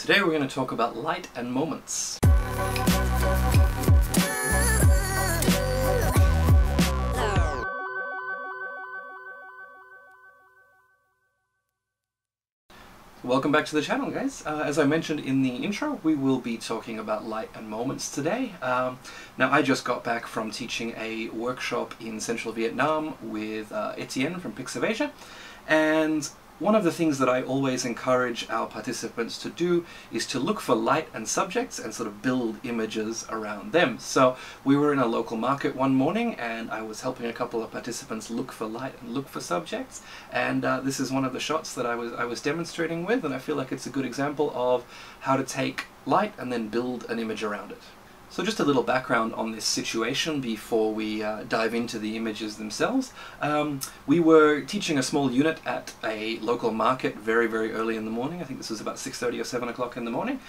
Today we're going to talk about light and moments. Welcome back to the channel, guys. As I mentioned in the intro, we will be talking about light and moments today. Now, I just got back from teaching a workshop in central Vietnam with Etienne from Pics of Asia, and one of the things that I always encourage our participants to do is to look for light and subjects and sort of build images around them. So we were in a local market one morning and I was helping a couple of participants look for light and look for subjects, and this is one of the shots that I was demonstrating with, and I feel like it's a good example of how to take light and then build an image around it. So just a little background on this situation before we dive into the images themselves. We were teaching a small unit at a local market very, very early in the morning. I think this was about 6:30 or 7 o'clock in the morning.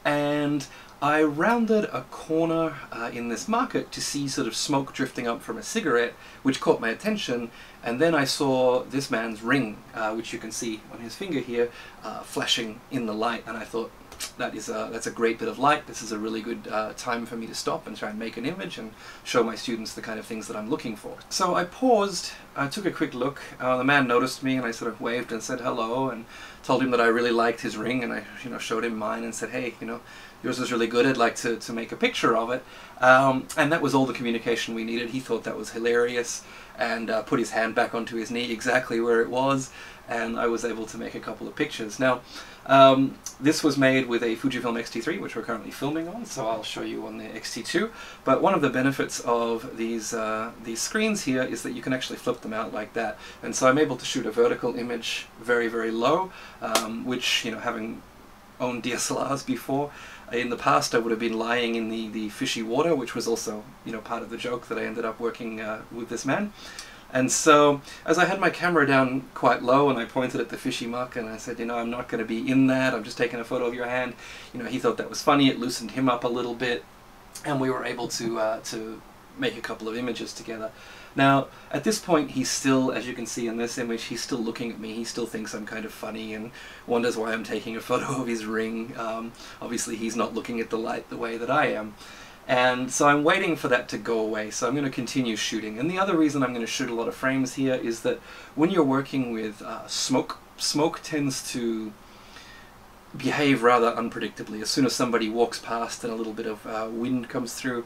And I rounded a corner in this market to see sort of smoke drifting up from a cigarette, which caught my attention. And then I saw this man's ring, which you can see on his finger here, flashing in the light. And I thought, that's a great bit of light. This is a really good time for me to stop and try and make an image and show my students the kind of things that I'm looking for. So I paused, I took a quick look. The man noticed me and I sort of waved and said hello and told him that I really liked his ring, and I showed him mine and said, hey, yours is really good, I'd like to make a picture of it. And that was all the communication we needed. He thought that was hilarious and put his hand back onto his knee exactly where it was, and I was able to make a couple of pictures. Now, this was made with a Fujifilm X-T3, which we're currently filming on, so I'll show you on the X-T2. But one of the benefits of these screens here is that you can actually flip them out like that. And so I'm able to shoot a vertical image very, very low, which, having owned DSLRs before, in the past I would have been lying in the fishy water, which was also, part of the joke that I ended up working with this man. And so, as I had my camera down quite low and I pointed at the fishy muck and I said, I'm not going to be in that, I'm just taking a photo of your hand, he thought that was funny, it loosened him up a little bit, and we were able to make a couple of images together. Now, at this point, he's still, as you can see in this image, he's still looking at me, he still thinks I'm kind of funny and wonders why I'm taking a photo of his ring. Obviously, he's not looking at the light the way that I am. And so I'm waiting for that to go away, so I'm going to continue shooting. And the other reason I'm going to shoot a lot of frames here is that when you're working with smoke tends to behave rather unpredictably. As soon as somebody walks past and a little bit of wind comes through,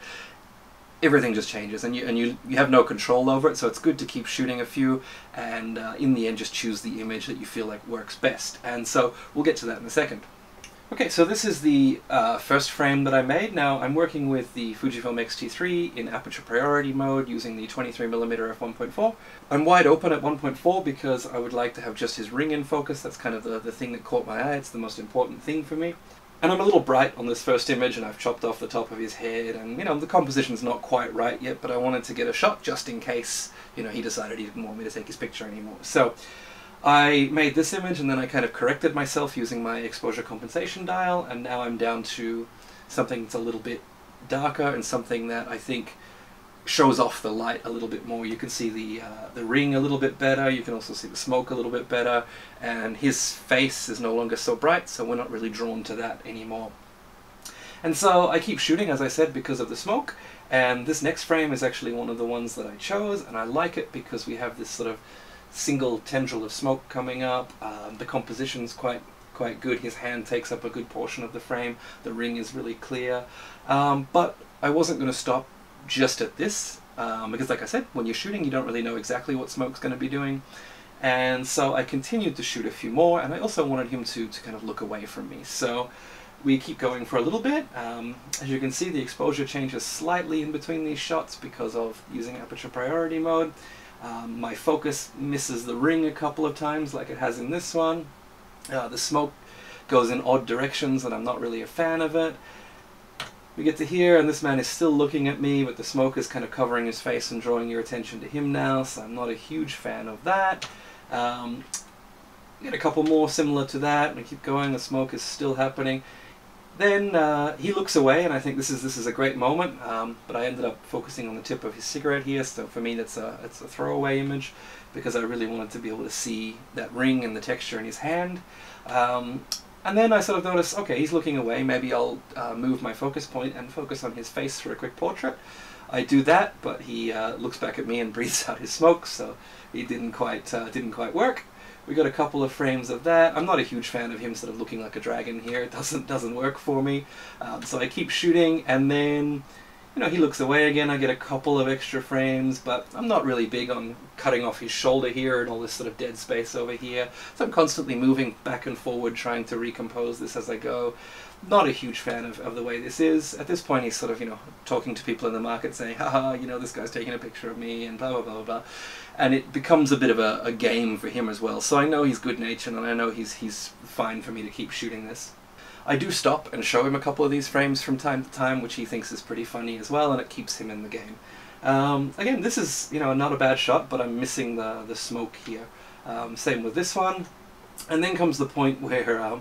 everything just changes, and you have no control over it, so it's good to keep shooting a few, and in the end just choose the image that you feel like works best. And so we'll get to that in a second. Okay, so this is the first frame that I made. Now I'm working with the Fujifilm X-T3 in aperture priority mode using the 23mm f1.4. I'm wide open at 1.4 because I would like to have just his ring in focus. That's kind of the thing that caught my eye. It's the most important thing for me. And I'm a little bright on this first image, and I've chopped off the top of his head, and the composition's not quite right yet, but I wanted to get a shot just in case he decided he didn't want me to take his picture anymore. So I made this image and then I kind of corrected myself using my exposure compensation dial, and now I'm down to something that's a little bit darker and something that I think shows off the light a little bit more. You can see the ring a little bit better, you can also see the smoke a little bit better, and his face is no longer so bright, so we're not really drawn to that anymore. And so I keep shooting, as I said, because of the smoke, and this next frame is actually one of the ones that I chose, and I like it because we have this sort of single tendril of smoke coming up. The composition's quite good. His hand takes up a good portion of the frame. The ring is really clear. But I wasn't going to stop just at this, because like I said, when you're shooting you don't really know exactly what smoke's going to be doing. And so I continued to shoot a few more, and I also wanted him to kind of look away from me. So we keep going for a little bit. As you can see, the exposure changes slightly in between these shots because of using aperture priority mode. My focus misses the ring a couple of times like it has in this one. The smoke goes in odd directions and I'm not really a fan of it. We get to here and this man is still looking at me, but the smoke is kind of covering his face and drawing your attention to him now, so I'm not a huge fan of that. Get a couple more similar to that, and we keep going, the smoke is still happening. Then he looks away, and I think this is a great moment, but I ended up focusing on the tip of his cigarette here, so for me it's a throwaway image, because I really wanted to be able to see that ring and the texture in his hand. And then I sort of notice, okay, he's looking away, maybe I'll move my focus point and focus on his face for a quick portrait. I do that, but he looks back at me and breathes out his smoke, so it didn't quite work. We got a couple of frames of that. I'm not a huge fan of him sort of looking like a dragon here. It doesn't work for me. So I keep shooting, and then, you know, he looks away again. I get a couple of extra frames, but I'm not really big on cutting off his shoulder here and all this sort of dead space over here. So I'm constantly moving back and forward, trying to recompose this as I go. Not a huge fan of the way this is. At this point, he's sort of, you know, talking to people in the market saying, haha, you know, this guy's taking a picture of me and blah, blah, blah, blah, blah. And it becomes a bit of a game for him as well. So I know he's good-natured, and I know he's fine for me to keep shooting this. I do stop and show him a couple of these frames from time to time, which he thinks is pretty funny as well, and it keeps him in the game. Again, this is, you know, not a bad shot, but I'm missing the smoke here. Same with this one. And then comes the point where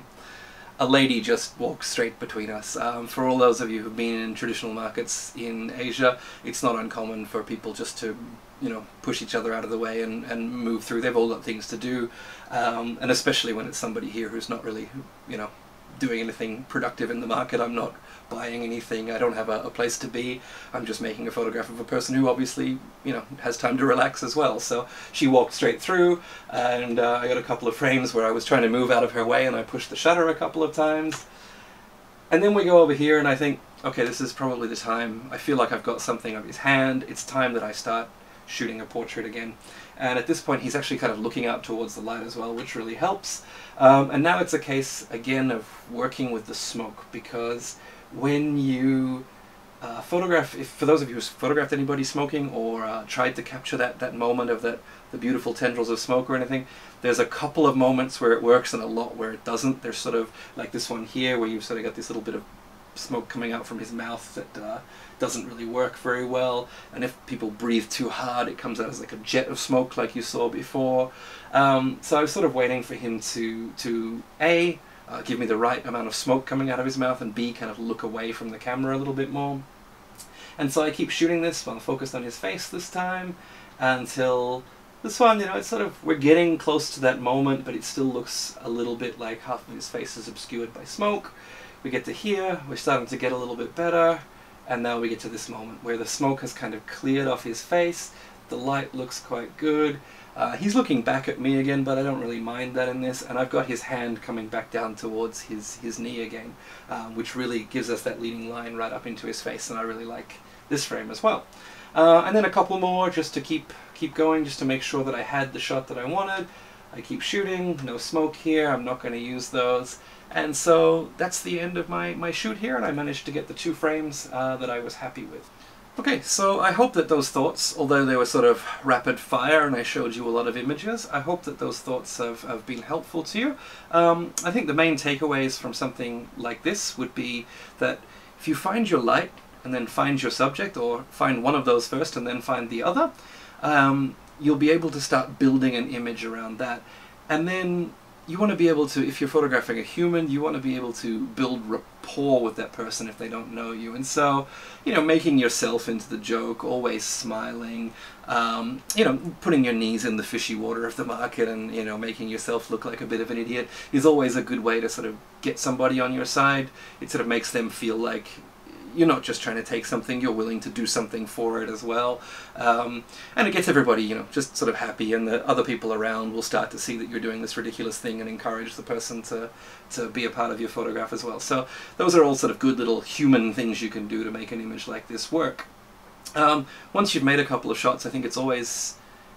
a lady just walks straight between us. For all those of you who've been in traditional markets in Asia, it's not uncommon for people just to, you know, push each other out of the way and move through. They've all got things to do, and especially when it's somebody here who's not really, you know, doing anything productive in the market. I'm not buying anything. I don't have a place to be. I'm just making a photograph of a person who obviously, you know, has time to relax as well. So she walked straight through, and I got a couple of frames where I was trying to move out of her way, and I pushed the shutter a couple of times. And then we go over here, and I think, okay, this is probably the time. I feel like I've got something of his hand. It's time that I start shooting a portrait again. And at this point he's actually kind of looking out towards the light as well, which really helps. And now it's a case again of working with the smoke, because when you photograph, for those of you who's photographed anybody smoking or tried to capture that moment of the beautiful tendrils of smoke or anything, there's a couple of moments where it works and a lot where it doesn't. There's sort of like this one here where you've sort of got this little bit of smoke coming out from his mouth that doesn't really work very well, and if people breathe too hard it comes out as like a jet of smoke like you saw before. So I was sort of waiting for him to A, give me the right amount of smoke coming out of his mouth, and B, kind of look away from the camera a little bit more. And so I keep shooting this while focused on his face this time until this one, you know, it's sort of, we're getting close to that moment, but it still looks a little bit like half of his face is obscured by smoke. We get to here, we're starting to get a little bit better, and now we get to this moment where the smoke has kind of cleared off his face, the light looks quite good. He's looking back at me again, but I don't really mind that in this, and I've got his hand coming back down towards his knee again, which really gives us that leading line right up into his face, and I really like this frame as well. And then a couple more just to keep going, just to make sure that I had the shot that I wanted. I keep shooting, no smoke here, I'm not going to use those. And so that's the end of my shoot here, and I managed to get the 2 frames that I was happy with. Okay, so I hope that those thoughts, although they were sort of rapid fire and I showed you a lot of images, I hope that those thoughts have been helpful to you. I think the main takeaways from something like this would be that if you find your light and then find your subject, or find one of those first and then find the other, you'll be able to start building an image around that. And then you want to be able to, if you're photographing a human, you want to be able to build rapport with that person if they don't know you. And so, you know, making yourself into the joke, always smiling, you know, putting your knees in the fishy water of the market and, you know, making yourself look like a bit of an idiot is always a good way to sort of get somebody on your side. It sort of makes them feel like you're not just trying to take something, you're willing to do something for it as well. And it gets everybody, you know, just sort of happy, and the other people around will start to see that you're doing this ridiculous thing and encourage the person to be a part of your photograph as well. So those are all sort of good little human things you can do to make an image like this work. Once you've made a couple of shots, I think it's always,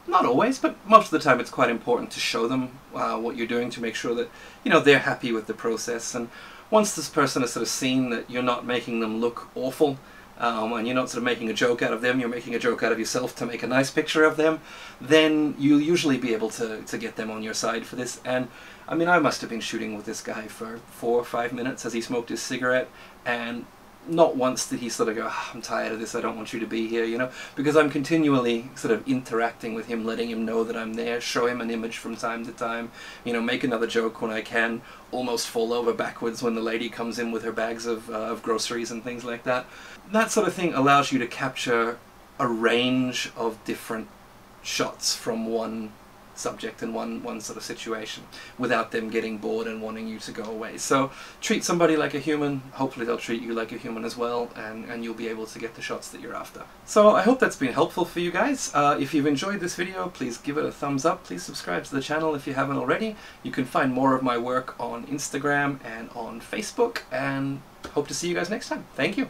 not always, but most of the time it's quite important to show them what you're doing, to make sure that, you know, they're happy with the process. And once this person has sort of seen that you're not making them look awful, and you're not sort of making a joke out of them, you're making a joke out of yourself to make a nice picture of them, then you'll usually be able to get them on your side for this. And I mean, I must have been shooting with this guy for 4 or 5 minutes as he smoked his cigarette, and not once did he sort of go, oh, I'm tired of this, I don't want you to be here, you know, because I'm continually sort of interacting with him, letting him know that I'm there, show him an image from time to time, you know, make another joke when I can, almost fall over backwards when the lady comes in with her bags of groceries and things like that. That sort of thing allows you to capture a range of different shots from one subject and one sort of situation without them getting bored and wanting you to go away. So treat somebody like a human, hopefully they'll treat you like a human as well, and you'll be able to get the shots that you're after. So I hope that's been helpful for you guys. If you've enjoyed this video, please give it a thumbs up. Please subscribe to the channel if you haven't already. You can find more of my work on Instagram and on Facebook, and hope to see you guys next time. Thank you.